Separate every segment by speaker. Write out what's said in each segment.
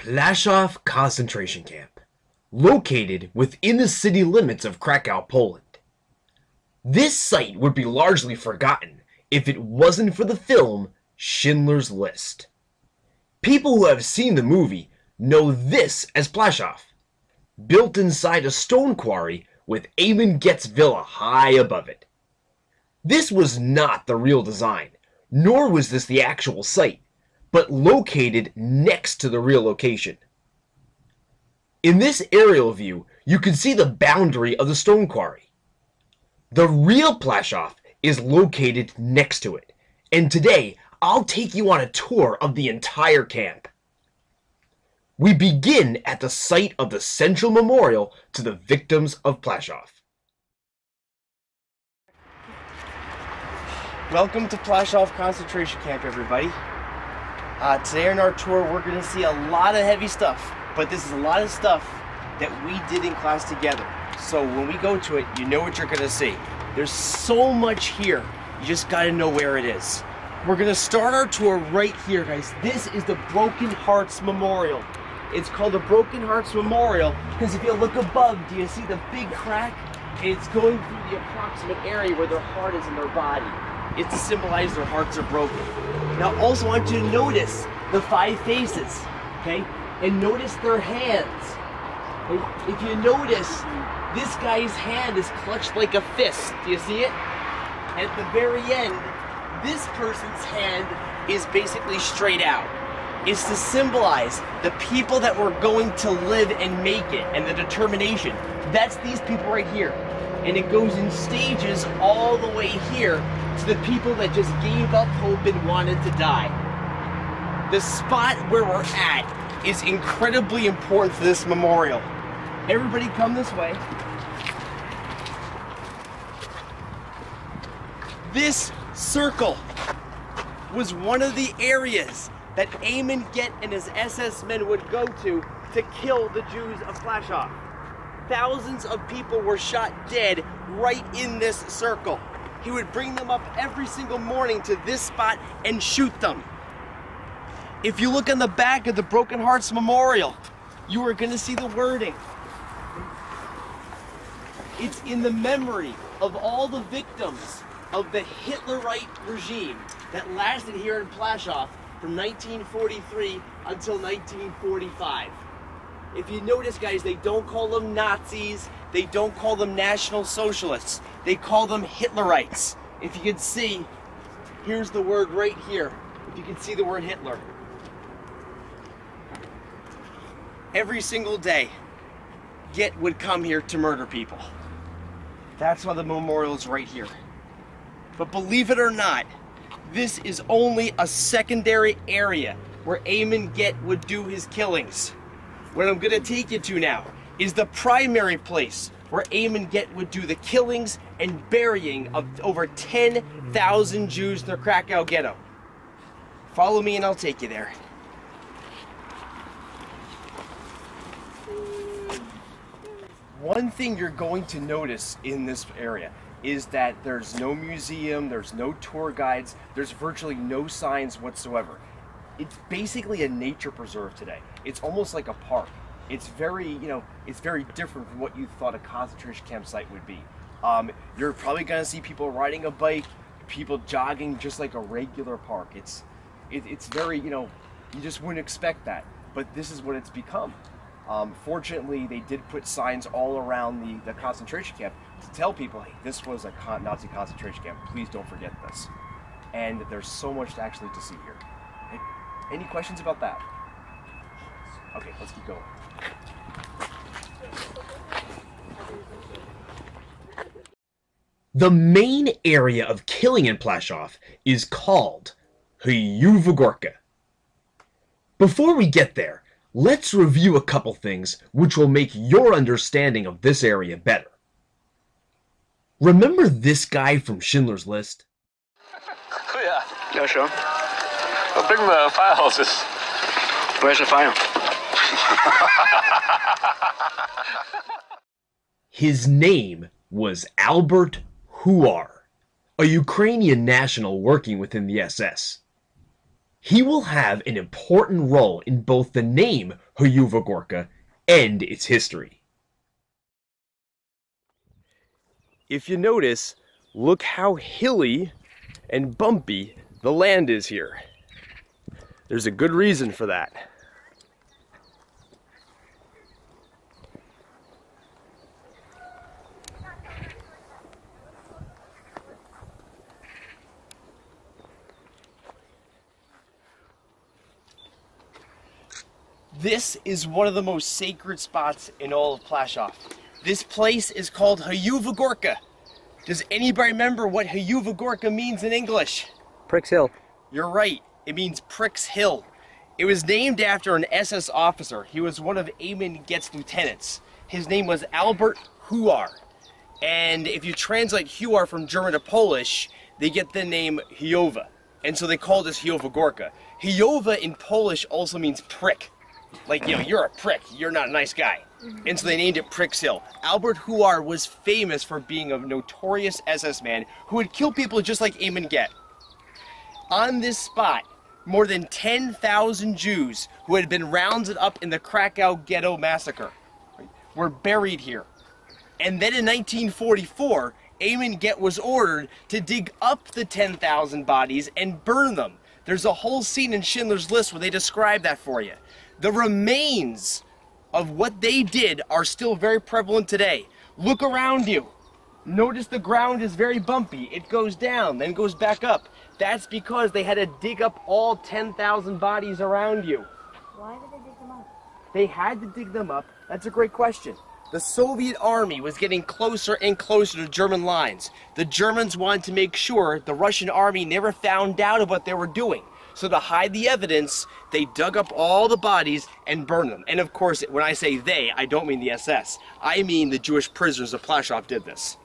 Speaker 1: Plaszow concentration camp, located within the city limits of Krakow, Poland. This site would be largely forgotten if it wasn't for the film Schindler's List. People who have seen the movie know this as Plaszow, built inside a stone quarry with Amon Get's villa high above it. This was not the real design, nor was this the actual site, but located next to the real location. In this aerial view, you can see the boundary of the stone quarry. The real Plaszow is located next to it, and today I'll take you on a tour of the entire camp. We begin at the site of the central memorial to the victims of Plaszow.
Speaker 2: Welcome to Plaszow concentration camp, everybody. Today on our tour, we're going to see a lot of heavy stuff, but this is a lot of stuff that we did in class together. So when we go to it, you know what you're going to see. There's so much here, you just got to know where it is. We're going to start our tour right here, guys. This is the Broken Hearts Memorial. It's called the Broken Hearts Memorial because if you look above, do you see the big crack? It's going through the approximate area where their heart is in their body. It's to symbolize their hearts are broken. Now, also I want you to notice the 5 faces, okay? And notice their hands. Okay? If you notice, this guy's hand is clutched like a fist. Do you see it? At the very end, this person's hand is basically straight out. It's to symbolize the people that were going to live and make it, and the determination. That's these people right here. And it goes in stages all the way here to the people that just gave up hope and wanted to die. The spot where we're at is incredibly important for this memorial. Everybody come this way. This circle was one of the areas that Amon Get and his SS men would go to kill the Jews of Plaszow. Thousands of people were shot dead right in this circle. He would bring them up every single morning to this spot and shoot them. If you look on the back of the Broken Hearts Memorial, you are going to see the wording. It's in the memory of all the victims of the Hitlerite regime that lasted here in Plaszow from 1943 until 1945. If you notice, guys, they don't call them Nazis, they don't call them National Socialists, they call them Hitlerites. If you can see, here's the word right here, if you can see the word Hitler. Every single day, Get would come here to murder people. That's why the memorial is right here. But believe it or not, this is only a secondary area where Amon Get would do his killings. What I'm going to take you to now is the primary place where Amon Get would do the killings and burying of over 10,000 Jews in the Krakow ghetto. Follow me and I'll take you there. One thing you're going to notice in this area is that there's no museum, there's no tour guides, there's virtually no signs whatsoever. It's basically a nature preserve today. It's almost like a park. It's very, it's very different from what you thought a concentration camp site would be. You're probably gonna see people riding a bike, people jogging just like a regular park. It's very, you just wouldn't expect that, but this is what it's become. Fortunately, they did put signs all around the concentration camp to tell people, hey, this was a Nazi concentration camp. Please don't forget this. And there's so much actually to see here. Any questions about that? Okay, let's keep going.
Speaker 1: The main area of killing in Plaszow is called Hyuvogorka. Before we get there, let's review a couple things which will make your understanding of this area better. Remember this guy from Schindler's List?
Speaker 3: Ja. Ja, schon. Bring mir Firehouses. Where's the fire?
Speaker 1: His name was Albert Huar, a Ukrainian national working within the SS. He will have an important role in both the name Huyuva Gorka, and its history.
Speaker 4: If you notice, look how hilly and bumpy the land is here. There's a good reason for that.
Speaker 2: This is one of the most sacred spots in all of Plaszow. This place is called Huyuva Gorka. Does anybody remember what Huyuva Gorka means in English?
Speaker 4: Pricks Hill.
Speaker 2: You're right, it means Pricks Hill. It was named after an SS officer. He was one of Eamon Gett's lieutenants. His name was Albert Huar. And if you translate Huar from German to Polish, they get the name Huyuva. And so they called this Huyuva Gorka. Huyuva in Polish also means prick. Like, you know, you're a prick, you're not a nice guy. And so they named it Pricks Hill. Albert Huar was famous for being a notorious SS man who would kill people just like Eamon Gett. On this spot, more than 10,000 Jews who had been rounded up in the Krakow ghetto massacre were buried here. And then in 1944, Eamon Gett was ordered to dig up the 10,000 bodies and burn them. There's a whole scene in Schindler's List where they describe that for you. The remains of what they did are still very prevalent today. Look around you. Notice the ground is very bumpy. It goes down, then goes back up. That's because they had to dig up all 10,000 bodies around you.
Speaker 5: Why did they dig them up?
Speaker 2: They had to dig them up. That's a great question. The Soviet army was getting closer and closer to German lines. The Germans wanted to make sure the Russian army never found out of what they were doing. So to hide the evidence, they dug up all the bodies and burned them. And of course, when I say they, I don't mean the SS. I mean the Jewish prisoners of Plaszow did this.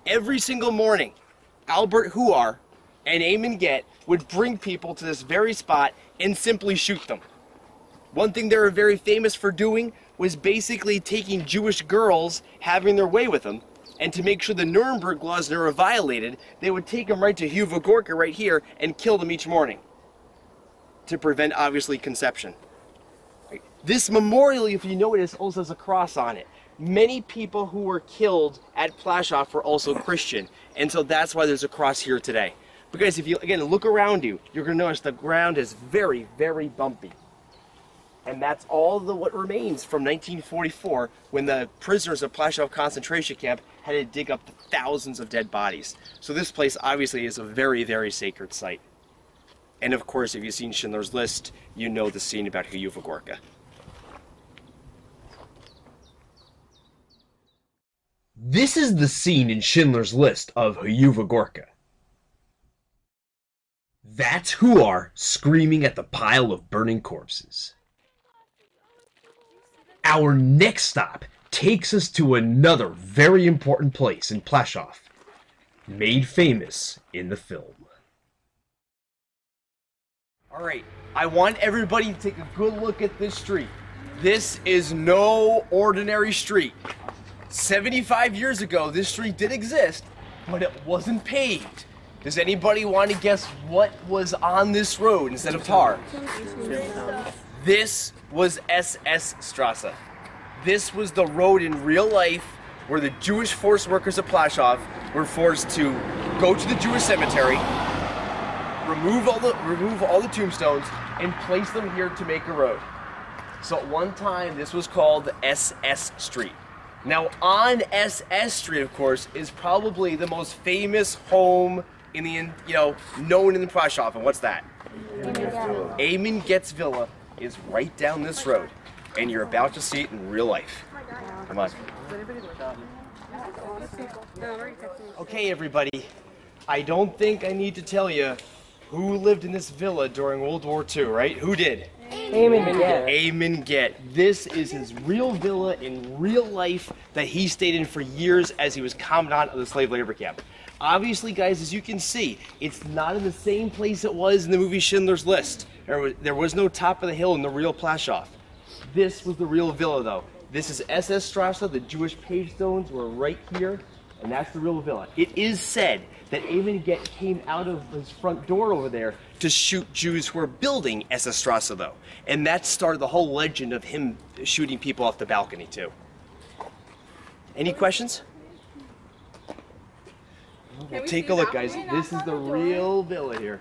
Speaker 2: Every single morning, Albert Huar and Eamon Gett would bring people to this very spot and simply shoot them. One thing they were very famous for doing was basically taking Jewish girls, having their way with them, and to make sure the Nuremberg laws never violated, they would take them right to Huyuva Gorka right here and kill them each morning, to prevent, obviously, conception. This memorial, if you notice, also has a cross on it. Many people who were killed at Plaszow were also Christian, and so that's why there's a cross here today. Because if you, again, look around you, you're going to notice the ground is very, very bumpy. And that's all what remains from 1944, when the prisoners of Plaszow concentration camp had to dig up the thousands of dead bodies. So this place, obviously, is a very, very sacred site. And of course, if you've seen Schindler's List, you know the scene about Huyuva Gorka.
Speaker 1: This is the scene in Schindler's List of Huyuva Gorka. That's Huar screaming at the pile of burning corpses. Our next stop takes us to another very important place in Plaszow, made famous in the film.
Speaker 2: Alright, I want everybody to take a good look at this street. This is no ordinary street. 75 years ago, this street did exist, but it wasn't paved. Does anybody want to guess what was on this road instead of tar? This was SS Strasse. This was the road in real life where the Jewish forced workers of Plaszow were forced to go to the Jewish cemetery, remove all the tombstones, and place them here to make a road. So at one time, this was called SS Street. Now on SS Street, of course, is probably the most famous home in the, known in the Plaszow. And what's that? Eamon Gett's villa is right down this road, and you're about to see it in real life. Come on. Okay, everybody. I don't think I need to tell you who lived in this villa during World War II, right? Who did?
Speaker 5: Eamon Gett.
Speaker 2: Eamon Gett. This is his real villa in real life that he stayed in for years as he was commandant of the slave labor camp. Obviously, guys, as you can see, it's not in the same place it was in the movie Schindler's List. There was no top of the hill in the real Plaszow. This was the real villa, though. This is SS Strasse. The Jewish page stones were right here. and that's the real villa. It is said that Amen Get came out of his front door over there to shoot Jews who were building SS Strasse, though. And that started the whole legend of him shooting people off the balcony, too. Any questions? Well, take a look, guys. This is the real villa here.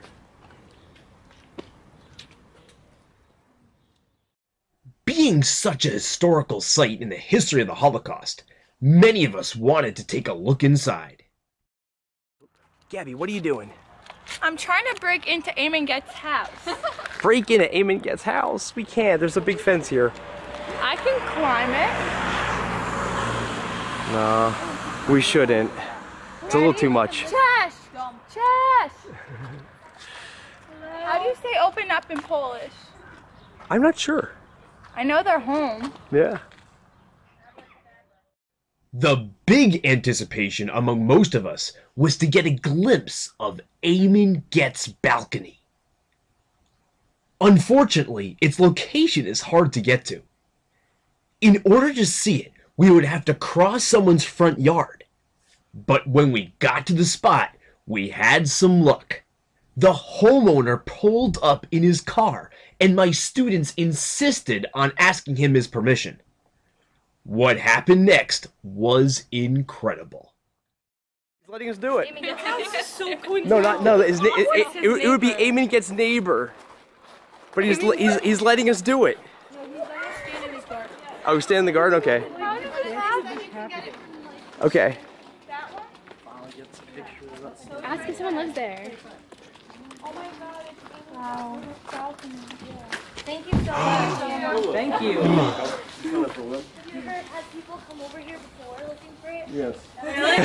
Speaker 1: Being such a historical site in the history of the Holocaust, many of us wanted to take a look inside.
Speaker 2: Gabby, what are you doing?
Speaker 6: I'm trying to break into Amen Get's house.
Speaker 2: Break into Amen Get's house? We can't. There's a big fence here.
Speaker 6: I can climb it.
Speaker 2: No, we shouldn't. It's a little too much.
Speaker 6: Chest! Chest! How do you say open up in Polish?
Speaker 2: I'm not sure.
Speaker 6: I know they're home.
Speaker 2: Yeah.
Speaker 1: The big anticipation among most of us was to get a glimpse of Amen Get's balcony. Unfortunately, its location is hard to get to. In order to see it, we would have to cross someone's front yard. But when we got to the spot, we had some luck. The homeowner pulled up in his car, and my students insisted on asking him his permission. What happened next was incredible.
Speaker 2: He's letting us do it.
Speaker 6: Amen Get's house is so cool.
Speaker 2: No. It would be Amen Get's neighbor, but he's letting us do it. Oh, stand in the garden. Okay. Okay.
Speaker 6: Ask if someone lives there.
Speaker 5: Oh my god, it's wow. Thank you so much.
Speaker 7: Thank you.
Speaker 5: Has people come over here before looking for it?
Speaker 2: Yes.
Speaker 6: Really?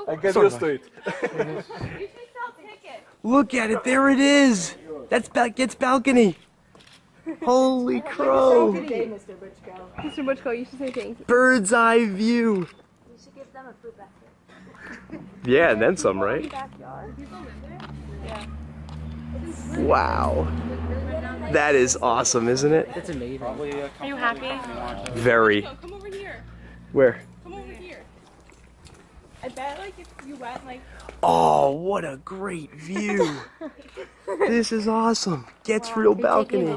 Speaker 4: I get used to it.
Speaker 6: You should sell tickets.
Speaker 2: Look at it. There it is. That's Get's balcony. Holy crow.
Speaker 6: Mr. Butchko, you should say thank you.
Speaker 2: Bird's eye view.
Speaker 5: You should give them a fruit basket.
Speaker 2: Yeah, and then some, right?
Speaker 6: Backyard. People live there? Yeah.
Speaker 2: Wow. That is awesome, isn't it?
Speaker 7: That's amazing.
Speaker 6: Are you happy?
Speaker 2: Very.
Speaker 6: Come over here.
Speaker 2: Where?
Speaker 6: Come over here. I bet like if you went like
Speaker 2: Oh, what a great view. This is awesome. Get's real balcony.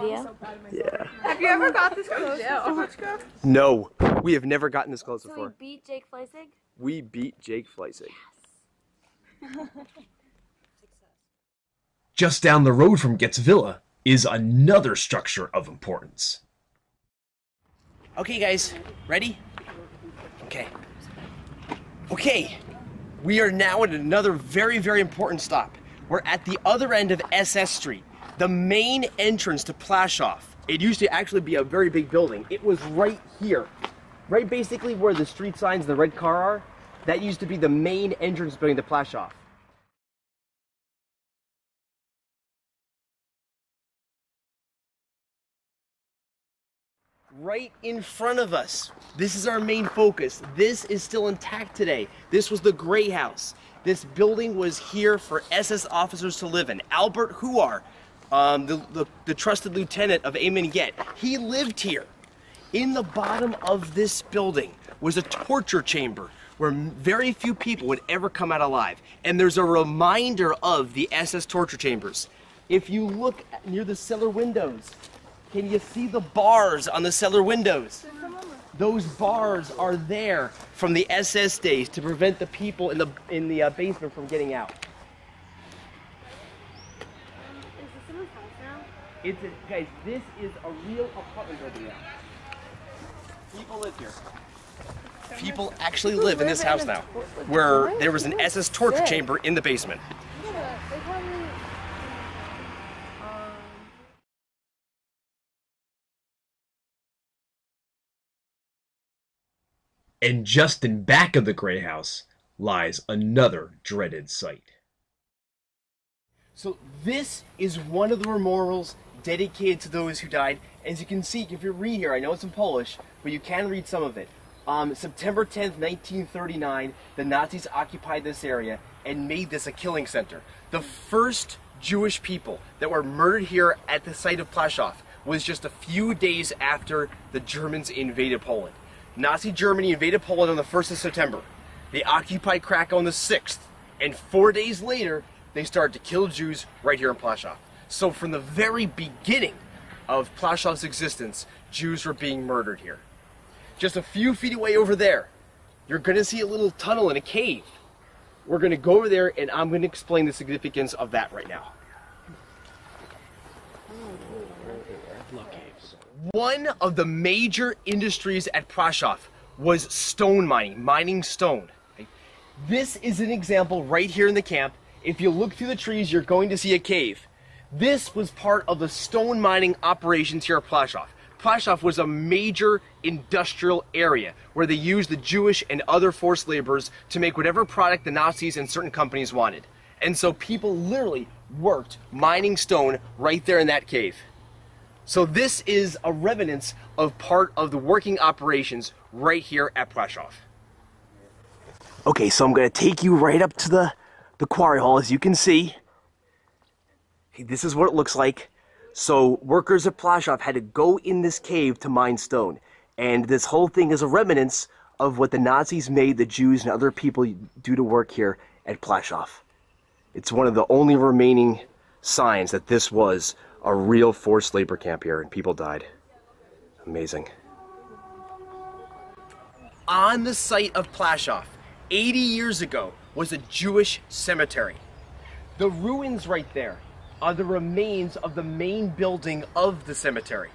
Speaker 2: Yeah.
Speaker 6: have you ever got this close, Mr. Butchko?
Speaker 2: No, we have never gotten this close
Speaker 5: So we
Speaker 2: before.
Speaker 5: beat Jake Fleisig?
Speaker 2: We beat Jake Fleisig.
Speaker 1: Just down the road from Get's villa is another structure of importance.
Speaker 2: Okay, guys, ready? Okay. Okay, we are now at another very, very important stop. We're at the other end of SS Street, the main entrance to Plaszow. It used to actually be a very big building. It was right here, right basically where the street signs, the red car are. That used to be the main entrance building to Plaszow. Right in front of us. This is our main focus. This is still intact today. This was the Gray House. This building was here for SS officers to live in. Albert Huar, the trusted lieutenant of Amen Get, he lived here. In the bottom of this building was a torture chamber where very few people would ever come out alive. And there's a reminder of the SS torture chambers. If you look near the cellar windows, can you see the bars on the cellar windows? Those bars are there from the SS days to prevent the people in the basement from getting out.
Speaker 5: Is this someone's house now?
Speaker 2: Guys, this is a real apartment building now. People live here. People actually live in this house now, where there was an SS torture chamber in the basement.
Speaker 5: Yeah, they probably...
Speaker 1: And just in back of the Gray House lies another dreaded sight.
Speaker 2: So this is one of the memorials dedicated to those who died. As you can see, if you read here, I know it's in Polish, but you can read some of it. September 10th, 1939, the Nazis occupied this area and made this a killing center. The first Jewish people that were murdered here at the site of Plaszow was just a few days after the Germans invaded Poland. Nazi Germany invaded Poland on the 1st of September. They occupied Krakow on the 6th, and 4 days later, they started to kill Jews right here in Plaszow. So from the very beginning of Plashow's existence, Jews were being murdered here. Just a few feet away over there, you're going to see a little tunnel in a cave. We're going to go over there, and I'm going to explain the significance of that right now. One of the major industries at Plaszow was stone mining, mining stone. Okay? This is an example right here in the camp. If you look through the trees, you're going to see a cave. This was part of the stone mining operations here at Plaszow. Plaszow was a major industrial area where they used the Jewish and other forced laborers to make whatever product the Nazis and certain companies wanted. And so people literally worked mining stone right there in that cave. So this is a remnants of part of the working operations right here at Plaszow. Okay, so I'm going to take you right up to the quarry hall, as you can see. This is what it looks like. So workers at Plaszow had to go in this cave to mine stone. And this whole thing is a remnants of what the Nazis made the Jews and other people do to work here at Plaszow. It's one of the only remaining signs that this was a real forced labor camp here and people died. Amazing. On the site of Plaszow, 80 years ago, was a Jewish cemetery. The ruins right there are the remains of the main building of the cemetery.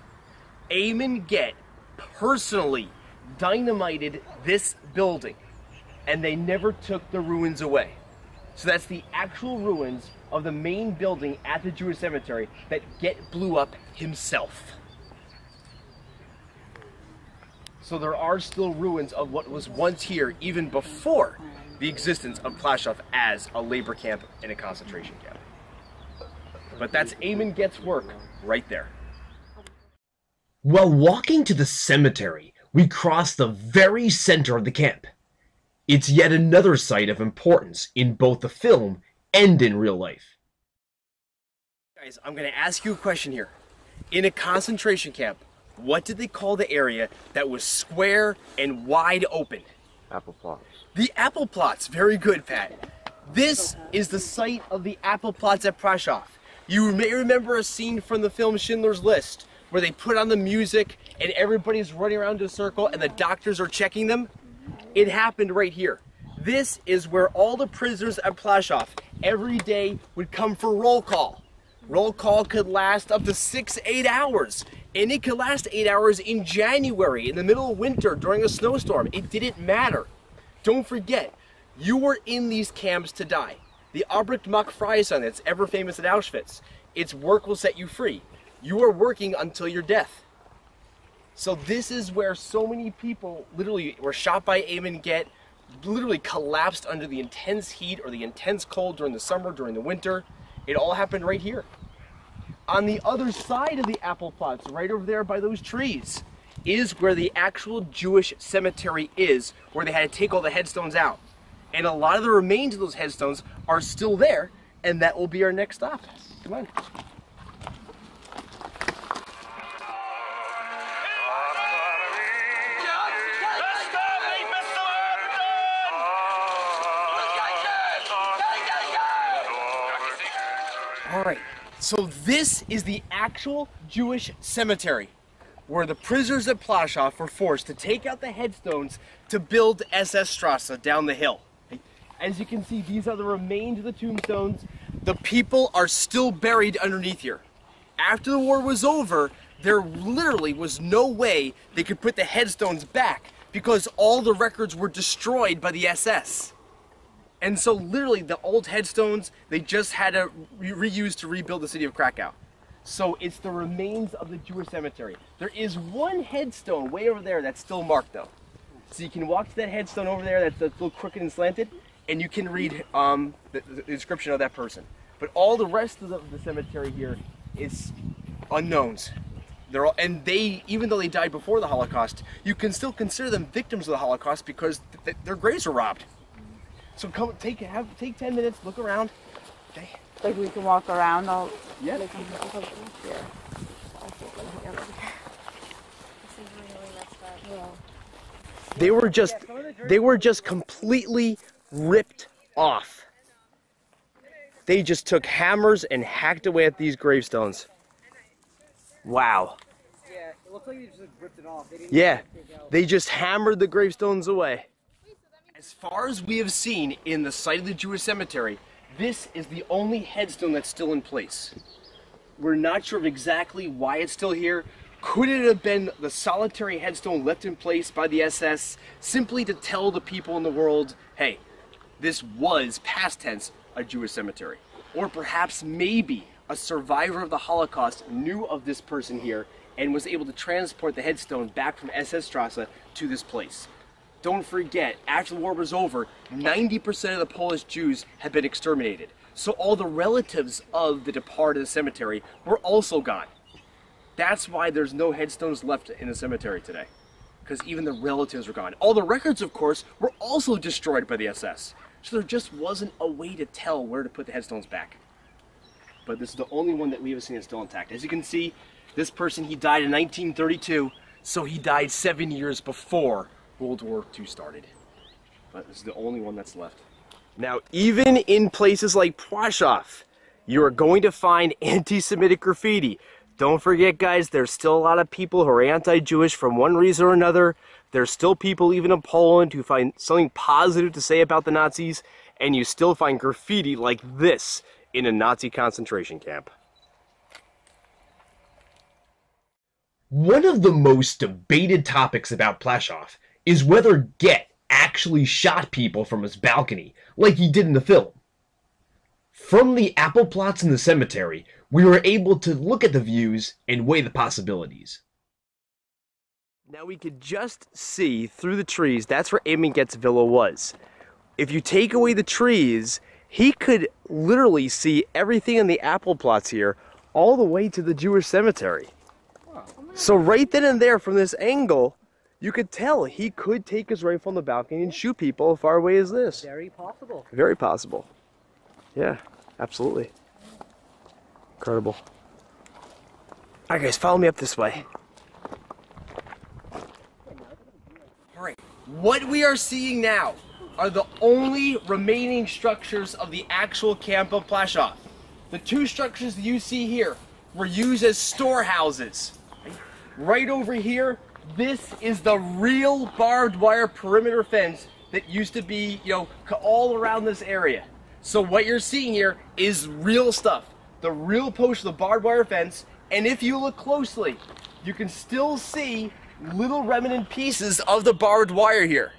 Speaker 2: Amon Get personally dynamited this building, and they never took the ruins away. So that's the actual ruins of the main building at the Jewish cemetery that Get blew up himself. So there are still ruins of what was once here even before the existence of Plaszow as a labor camp and a concentration camp. But that's Amon Get's work right there.
Speaker 1: While walking to the cemetery, we cross the very center of the camp. It's yet another site of importance in both the film and in real life.
Speaker 2: Guys, I'm going to ask you a question here. In a concentration camp, what did they call the area that was square and wide open?
Speaker 4: Apple plots.
Speaker 2: The apple plots. Very good, Pat. This is the site of the apple plots at Plaszow. You may remember a scene from the film Schindler's List where they put on the music and everybody's running around in a circle and the doctors are checking them. It happened right here. This is where all the prisoners at Plaszow every day would come for roll call. Roll call could last up to 6-8 hours. And it could last 8 hours in January, in the middle of winter, during a snowstorm. It didn't matter. Don't forget, you were in these camps to die. The Arbeit macht frei, that's ever famous at Auschwitz. Its work will set you free. You are working until your death. So this is where so many people literally were shot by Amon Get, literally collapsed under the intense heat or the intense cold during the summer, during the winter. It all happened right here. On the other side of the apple plots, right over there by those trees, is where the actual Jewish cemetery is, where they had to take all the headstones out. And a lot of the remains of those headstones are still there, and that will be our next stop. Come on. All right, so this is the actual Jewish cemetery where the prisoners at Plaszow were forced to take out the headstones to build SS Strasse down the hill. As you can see, these are the remains of the tombstones. The people are still buried underneath here. After the war was over, there literally was no way they could put the headstones back because all the records were destroyed by the SS. And so literally the old headstones, they just had to reuse to rebuild the city of Krakow. So it's the remains of the Jewish cemetery. There is one headstone way over there that's still marked though. So you can walk to that headstone over there that's a little crooked and slanted, and you can read the description of that person. But all the rest of the cemetery here is unknowns. They're all, and they, even though they died before the Holocaust, you can still consider them victims of the Holocaust because their graves were robbed. So come, take 10 minutes, look around. Okay.
Speaker 6: Like we can walk around all.
Speaker 2: Yeah.
Speaker 6: Like, here.
Speaker 5: This is really messed up.
Speaker 6: Yeah.
Speaker 4: They were just completely ripped off. They just took hammers and hacked away at these gravestones. Wow.
Speaker 7: Yeah, it looks like they just ripped it off.
Speaker 4: They just hammered the gravestones away.
Speaker 2: As far as we have seen in the site of the Jewish cemetery, this is the only headstone that's still in place. We're not sure of exactly why it's still here. Could it have been the solitary headstone left in place by the SS simply to tell the people in the world, hey, this was, past tense, a Jewish cemetery? Or perhaps maybe a survivor of the Holocaust knew of this person here and was able to transport the headstone back from SS Strasse to this place. Don't forget, after the war was over, 90% of the Polish Jews had been exterminated. So all the relatives of the departed cemetery were also gone. That's why there's no headstones left in the cemetery today. Because even the relatives were gone. All the records, of course, were also destroyed by the SS. So there just wasn't a way to tell where to put the headstones back. But this is the only one that we have seen is still intact. As you can see, this person, he died in 1932, so he died 7 years before World War II started. But this is the only one that's left.
Speaker 4: Now, even in places like Plaszow, you are going to find anti-Semitic graffiti. Don't forget, guys, there's still a lot of people who are anti-Jewish from one reason or another. There's still people, even in Poland, who find something positive to say about the Nazis, and you still find graffiti like this in a Nazi concentration camp.
Speaker 1: One of the most debated topics about Plaszow is whether Goethe actually shot people from his balcony, like he did in the film. From the apple plots in the cemetery, we were able to look at the views and weigh the possibilities.
Speaker 4: Now we could just see through the trees, that's where Eamon Goethe's villa was. If you take away the trees, he could literally see everything in the apple plots here, all the way to the Jewish cemetery. So right then and there, from this angle, you could tell he could take his rifle on the balcony and shoot people as far away as this.
Speaker 7: Very possible.
Speaker 4: Very possible. Yeah, absolutely. Incredible. Alright guys, follow me up this way.
Speaker 2: Alright, what we are seeing now are the only remaining structures of the actual camp of Plaszow. The two structures that you see here were used as storehouses. Right over here, this is the real barbed wire perimeter fence that used to be, all around this area. So what you're seeing here is real stuff. The real post of the barbed wire fence, and if you look closely, you can still see little remnant pieces of the barbed wire here.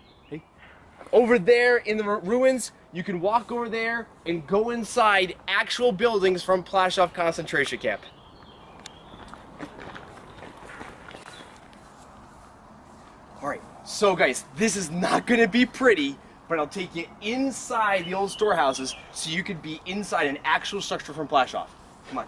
Speaker 2: Over there in the ruins, you can walk over there and go inside actual buildings from Plaszow concentration camp. Alright, so guys, this is not going to be pretty, but I'll take you inside the old storehouses so you could be inside an actual structure from Plaszow. Come on.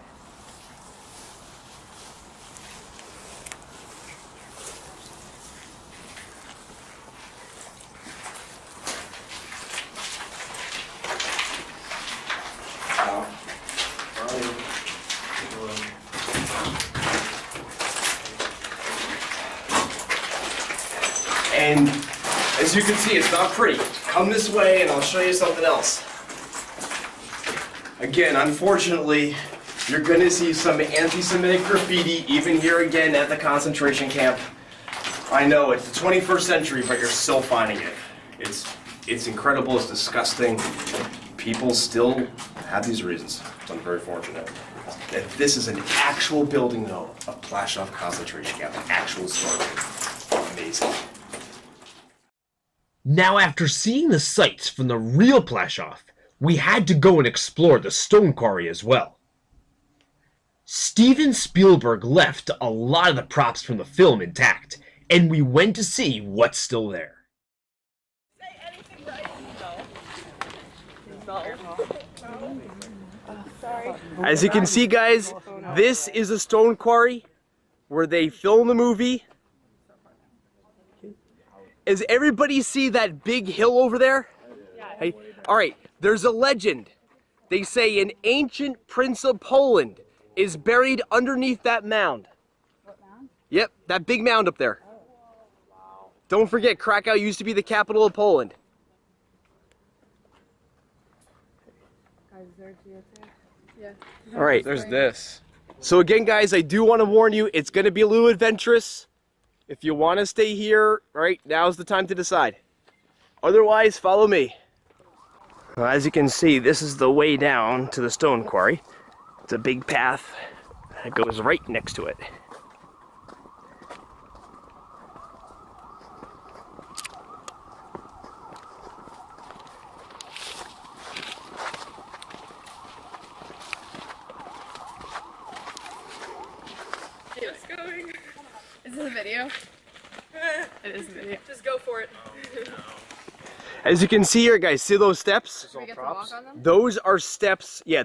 Speaker 2: And as you can see, it's not pretty. Come this way and I'll show you something else. Again, unfortunately, you're going to see some anti-Semitic graffiti even here again at the concentration camp. I know, it's the 21st century, but you're still finding it. It's incredible, it's disgusting. People still have these reasons. I'm very fortunate. That this is an actual building, though, of Plaszow concentration camp, an actual story. Amazing.
Speaker 1: Now, after seeing the sights from the real Plaszow, we had to go and explore the stone quarry as well. Steven Spielberg left a lot of the props from the film intact, and we went to see what's still there.
Speaker 4: As you can see, guys, this is a stone quarry where they filmed the movie. Does everybody see that big hill over there? Hey, all right, there's a legend. They say an ancient prince of Poland is buried underneath that mound.
Speaker 6: What mound?
Speaker 4: Yep, that big mound up there. Don't forget, Krakow used to be the capital of Poland. All right.
Speaker 8: There's this.
Speaker 4: So again, guys, I do want to warn you, it's going to be a little adventurous. If you want to stay here, right, now's the time to decide. Otherwise, follow me. Well, as you can see, this is the way down to the stone quarry. It's a big path that goes right next to it.
Speaker 6: Is this a video? It is a video. Just go for it.
Speaker 4: As you can see here, guys, see those steps?
Speaker 6: Do we get to walk on them?
Speaker 4: Those are steps, yeah,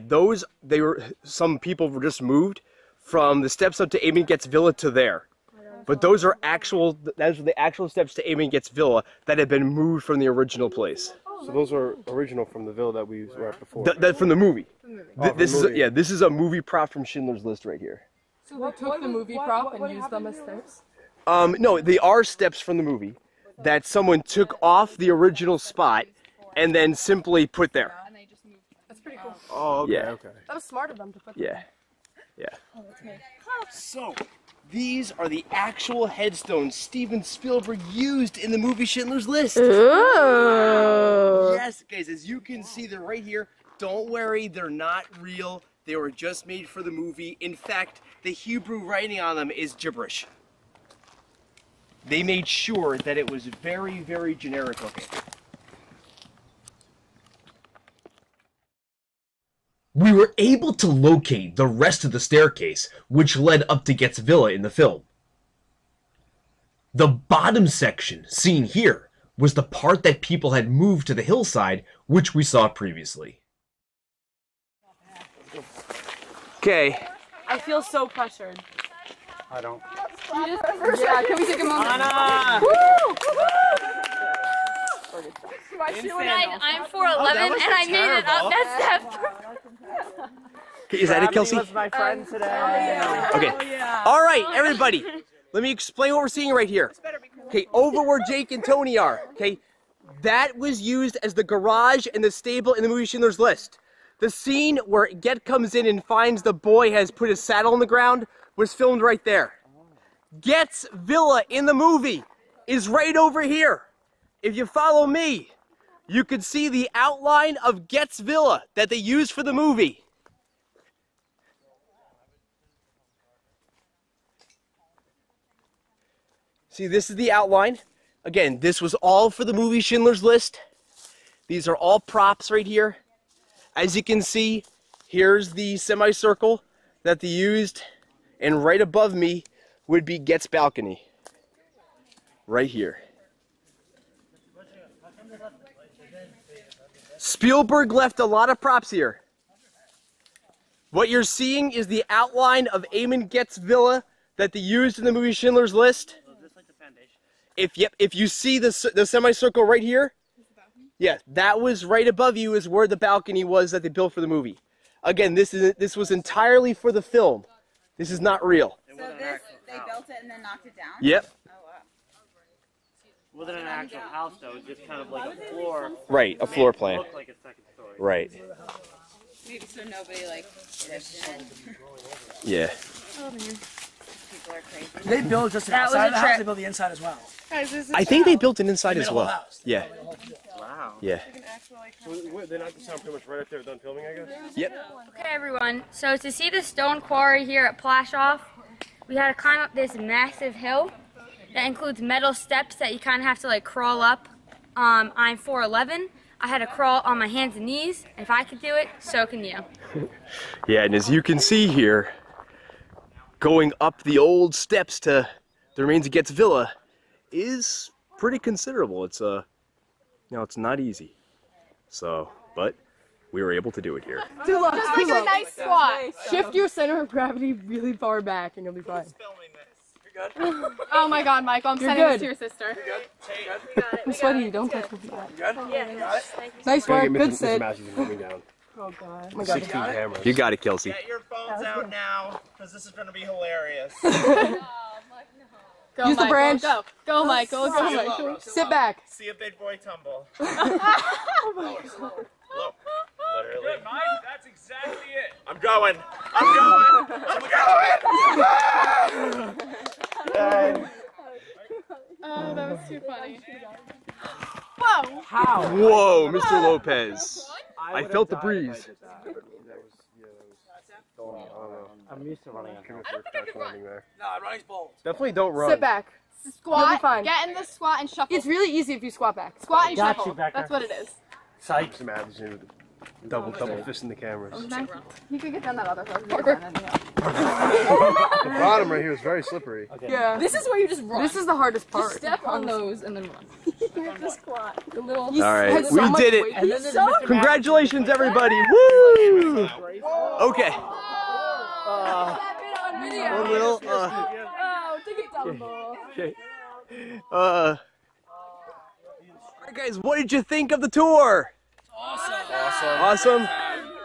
Speaker 4: some people were just moved from the steps up to Eamon Gets Villa to there. But those are the actual steps to Eamon Gets Villa that have been moved from the original place.
Speaker 8: So those are original from the villa that we were at before.
Speaker 4: That from the movie. This is
Speaker 8: movie.
Speaker 4: this is a movie prop from Schindler's List right here.
Speaker 6: So we took the movie prop and used them as steps?
Speaker 4: No, they are steps from the movie that someone took off the original spot and then simply put there.
Speaker 6: And they just moved. That's pretty cool.
Speaker 8: Oh, okay,
Speaker 4: Yeah.
Speaker 8: okay.
Speaker 6: That was smart of them to put them.
Speaker 4: Yeah.
Speaker 2: So, these are the actual headstones Steven Spielberg used in the movie Schindler's List.
Speaker 5: Ooh.
Speaker 2: Yes, guys, as you can see, they're right here. Don't worry, they're not real. They were just made for the movie. In fact, the Hebrew writing on them is gibberish. They made sure that it was very, very generic looking.
Speaker 1: We were able to locate the rest of the staircase, which led up to Getz Villa in the film. The bottom section, seen here, was the part that people had moved to the hillside, which we saw previously.
Speaker 4: Okay.
Speaker 6: I feel so pressured.
Speaker 8: I don't.
Speaker 6: Yeah, can we take a moment?
Speaker 2: Anna!
Speaker 5: Guys, I'm 4'11" and I made it up that step.
Speaker 4: Okay, is that it, Kelsey?
Speaker 7: was my friend today.
Speaker 4: Okay. All right, everybody. Let me explain what we're seeing right here. Okay, over where Jake and Tony are. Okay, that was used as the garage and the stable in the movie Schindler's List. The scene where Get comes in and finds the boy has put his saddle on the ground was filmed right there. Get's Villa in the movie is right over here. If you follow me, you could see the outline of Get's Villa that they used for the movie. See, this is the outline. Again, this was all for the movie Schindler's List. These are all props right here. As you can see, here's the semicircle that they used, and right above me would be Get's balcony. Right here. Spielberg left a lot of props here. What you're seeing is the outline of Eamon Get's Villa that they used in the movie Schindler's List. If you see the semicircle right here, yeah, that was right above you is where the balcony was that they built for the movie. Again, this was entirely for the film. This is not real.
Speaker 9: So this, they built it and then knocked it down?
Speaker 4: Yep.
Speaker 9: Oh, wow.
Speaker 7: It wasn't an actual house, though. It was just kind of like a floor.
Speaker 4: Right, a floor plan.
Speaker 7: Looked like a second story.
Speaker 4: Right.
Speaker 9: Maybe so nobody, like, lived in it.
Speaker 4: Yeah.
Speaker 9: People are crazy.
Speaker 10: They build just an
Speaker 5: That was
Speaker 10: outside
Speaker 5: a
Speaker 10: of the house,
Speaker 5: trip.
Speaker 10: they build the inside as well.
Speaker 4: I think they built an inside as
Speaker 10: Middle of the
Speaker 4: well.
Speaker 10: house.
Speaker 4: Yeah.
Speaker 7: Wow.
Speaker 4: Yeah.
Speaker 8: So they knocked the sound pretty much right after they're done filming, I guess?
Speaker 4: Yep.
Speaker 5: Okay, everyone. So to see the stone quarry here at Plaszow, we had to climb up this massive hill that includes metal steps that you kind of have to like crawl up. I'm 4'11". I had to crawl on my hands and knees. If I could do it, so can you.
Speaker 4: Yeah, and as you can see here, going up the old steps to the remains of Get's Villa is pretty considerable. It's it's not easy. So, but we were able to do it here.
Speaker 6: Just like a nice squat. Shift your center of gravity really far back and you'll be fine. Oh my god, Michael, I'm sending this to your sister. I'm sweaty, don't touch me. Nice work, good sit. Oh god. Oh my god.
Speaker 4: You got it, Kelsey.
Speaker 7: Get your phones out now, because this is going to be hilarious.
Speaker 6: Go,
Speaker 10: Use the
Speaker 6: Michael,
Speaker 10: branch.
Speaker 6: Go, go, Michael. Go, Michael.
Speaker 10: Sit back.
Speaker 2: See a big boy tumble.
Speaker 6: Oh my God.
Speaker 2: Literally.
Speaker 8: Good, Mike. That's exactly it. I'm going. I'm going. I'm going.
Speaker 6: Oh, that was too funny. Whoa!
Speaker 4: How? Whoa, Mr. Lopez. I felt the breeze.
Speaker 7: I'm used to running.
Speaker 8: Running's bold.
Speaker 4: Definitely don't run.
Speaker 10: Sit back.
Speaker 6: Squat.
Speaker 10: You'll be fine.
Speaker 6: Get in the squat and shuffle.
Speaker 10: It's really easy if you squat back.
Speaker 6: Squat and
Speaker 7: Got
Speaker 6: shuffle.
Speaker 7: you, Becker.
Speaker 6: That's what it is.
Speaker 8: Psych. Just imagine double fist in the cameras.
Speaker 6: You could get down that other side.
Speaker 8: The bottom right here is very slippery.
Speaker 7: Okay.
Speaker 10: Yeah.
Speaker 6: This is where you just run.
Speaker 10: This is the hardest part.
Speaker 6: Just step on those and then run. You have to squat. The little.
Speaker 4: All right,
Speaker 10: has
Speaker 4: we
Speaker 10: so much
Speaker 4: did it.
Speaker 10: weight.
Speaker 7: And then there's Mr.
Speaker 4: Congratulations, everybody. Woo! Okay. One little.
Speaker 6: Oh, take it down, ball.
Speaker 4: Okay. All right, guys, what did you think of the tour? Awesome.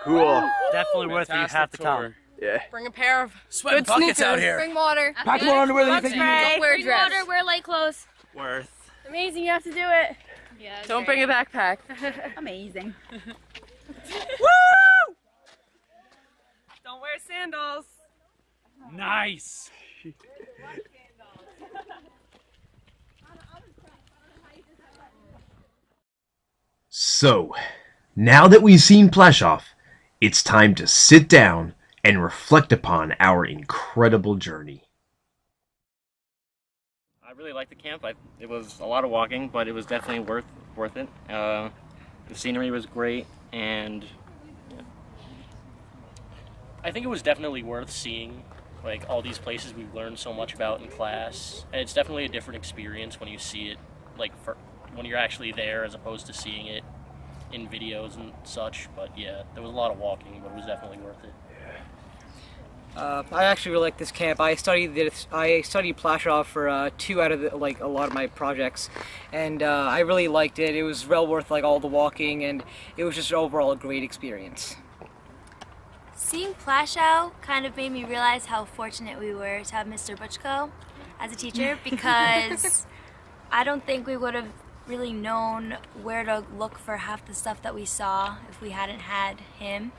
Speaker 4: Cool.
Speaker 7: Definitely worth it. You have to come.
Speaker 4: Yeah.
Speaker 6: Bring a pair of
Speaker 8: Sweating
Speaker 6: good
Speaker 8: buckets
Speaker 6: sneakers.
Speaker 8: out here.
Speaker 6: Bring water.
Speaker 7: Pack more underwear than you think you need.
Speaker 6: Don't wear a dress.
Speaker 5: Water, wear light clothes.
Speaker 8: Worth.
Speaker 6: Amazing, you have to do it.
Speaker 9: Yeah,
Speaker 6: Don't bring a backpack.
Speaker 9: Amazing.
Speaker 6: Woo! Don't wear sandals.
Speaker 8: Nice.
Speaker 1: So, now that we've seen Plaszow, it's time to sit down and reflect upon our incredible journey.
Speaker 11: I really liked the camp. It was a lot of walking, but it was definitely worth it. The scenery was great, and I think it was definitely worth seeing. Like all these places we've learned so much about in class, and it's definitely a different experience when you see it, like when you're actually there as opposed to seeing it in videos and such. But yeah, there was a lot of walking, but it was definitely worth it.
Speaker 12: I actually really like this camp. I studied Plaszow for 2 out of a lot of my projects, and I really liked it. It was well worth all the walking, and it was just overall a great experience.
Speaker 5: Seeing Plaszow kind of made me realize how fortunate we were to have Mr. Butchko as a teacher, because I don't think we would have really known where to look for half the stuff that we saw if we hadn't had him.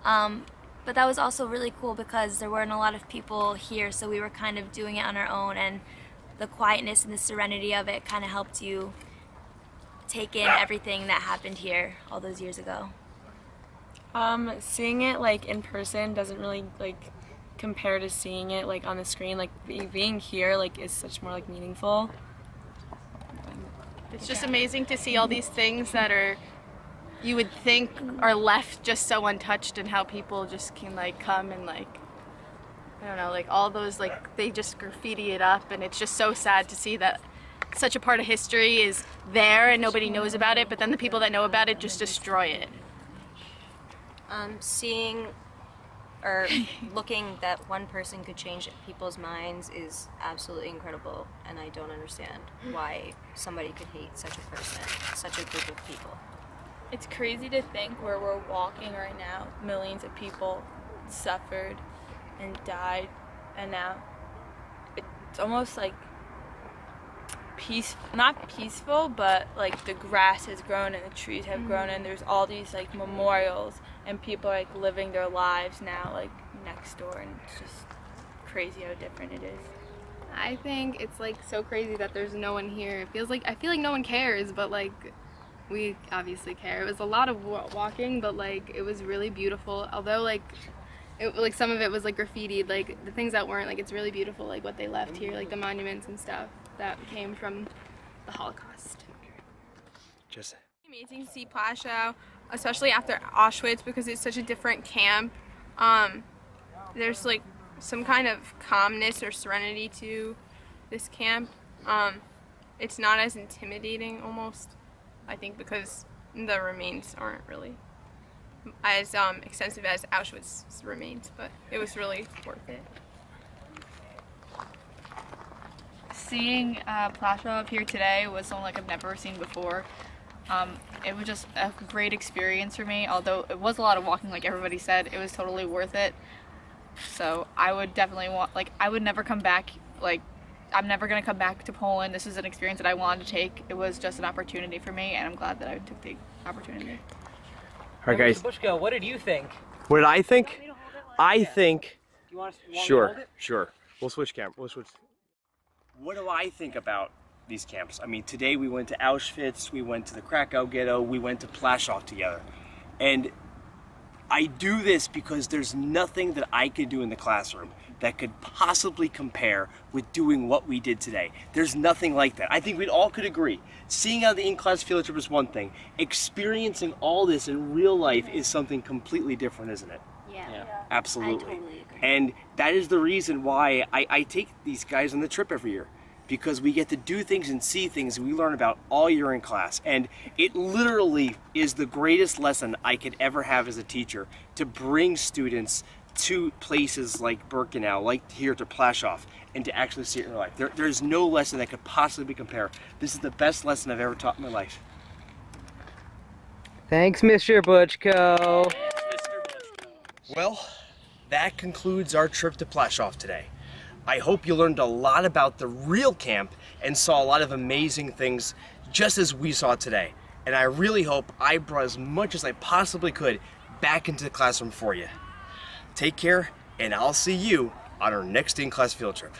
Speaker 5: But that was also really cool because there weren't a lot of people here, so we were kind of doing it on our own, and the quietness and the serenity of it kind of helped you take in everything that happened here all those years ago.
Speaker 6: Seeing it in person doesn't really compare to seeing it on the screen. Being here is such more meaningful. It's just amazing to see all these things that you would think are left just so untouched, and how people just can come and I don't know, all those they just graffiti it up, and it's just so sad to see that such a part of history is there and nobody knows about it, but then the people that know about it just destroy it.
Speaker 13: Seeing or looking that one person could change people's minds is absolutely incredible, and I don't understand why somebody could hate such a person, such a group of people.
Speaker 6: It's crazy to think where we're walking right now, millions of people suffered and died, and now it's almost not peaceful, but the grass has grown and the trees have grown, and there's all these memorials, and people are living their lives now next door, and it's just crazy how different it is. I think it's so crazy that there's no one here. It feels I feel no one cares, but we obviously care. It was a lot of walking, but it was really beautiful. Although some of it was graffitied, the things that weren't, it's really beautiful, what they left here, the monuments and stuff that came from the Holocaust.
Speaker 4: Just
Speaker 6: Amazing to see Plaszow, especially after Auschwitz, because it's such a different camp. There's some kind of calmness or serenity to this camp. It's not as intimidating almost, I think, because the remains aren't really as extensive as Auschwitz's remains, but it was really worth it.
Speaker 9: Seeing Plaszow up here today was something I've never seen before. It was just a great experience for me, although it was a lot of walking like everybody said. It was totally worth it. So I would definitely I would never come back I'm never going to come back to Poland. This is an experience that I wanted to take. It was just an opportunity for me, and I'm glad that I took the opportunity.
Speaker 4: All right, guys.
Speaker 12: Bushko, what did you think?
Speaker 4: What did I think? I think.
Speaker 12: You want
Speaker 4: Sure, sure. We'll switch camera. We'll switch. What do I think about these camps? I mean, today we went to Auschwitz, we went to the Krakow ghetto, we went to Plaszow together. And I do this because there's nothing that I could do in the classroom that could possibly compare with doing what we did today. There's nothing like that. I think we all could agree. Seeing how the in-class field trip is one thing. Experiencing all this in real life is something completely different, isn't it?
Speaker 13: Yeah.
Speaker 4: Absolutely.
Speaker 13: I totally agree.
Speaker 4: And that is the reason why I take these guys on the trip every year. Because we get to do things and see things we learn about all year in class. And it literally is the greatest lesson I could ever have as a teacher, to bring students to places like Birkenau, like here to Plaszow, and to actually see it in their life. There's no lesson that could possibly compare. This is the best lesson I've ever taught in my life.
Speaker 12: Thanks, Mr. Bushko.
Speaker 4: Well, that concludes our trip to Plaszow today. I hope you learned a lot about the real camp and saw a lot of amazing things just as we saw today. And I really hope I brought as much as I possibly could back into the classroom for you. Take care, and I'll see you on our next in-class field trip.